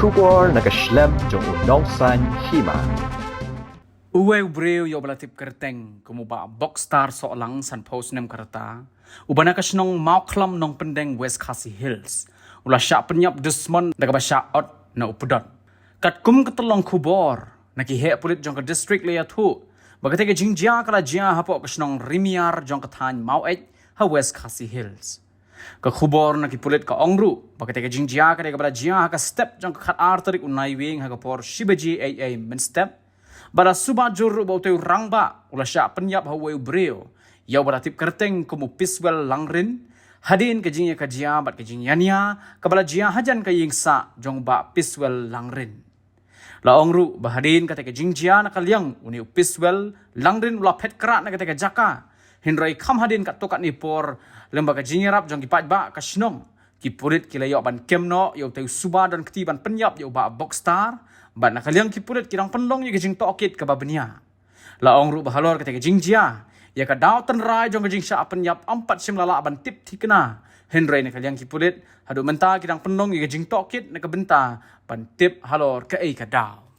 kubor nakaslem jong unongsan hima. Uwe ubreo yo balatip kerteng kumuba boxstar solang san post nem karata ubana kasnong mauklam nong pendeng West Khasi Hills ula sya penyap desmon daga basya ot na upudon kat kum ketelong kubor nakihe pulit jong ke district leya thu bagate ke jingjia kala jia hapo kasnong rimiar jong kathan mauet ha West Khasi Hills ka khubor na kipulit ka ongru bagate ke jingjia ka daga bala jia ka step jong ka khat arterik unai wing ha ka por shibaji aa men step bara suba jur bauteu rangba ula sya penyap hawe breo yau baratip kerteng kumu piswel langrin hadin ke jingya ka jia bat ke jingyania ka bala jia hajan ka yingsa jong ba piswel langrin la ongru bahadin kata ke jingjia na kalyang uni piswel langrin ula phet kra na kata ke jaka hindrai kham hadin kat tokat ni por lembaga jingyarap jong kipat ba ka snong kipurit kilayo ban kemno yau teu suba dan ketiban penyap yau ba boxstar ban nakaliang kipulit kirang penlong ye jing tokit ka babnia la ongru bahalor kata jingjia ya ka daw tan rai jong jing sha penyap ampat simlala ban tip thikna henry nakaliang kipulit hadu menta kirang penlong ye jing tokit na ka benta ban tip halor ka ei ka daw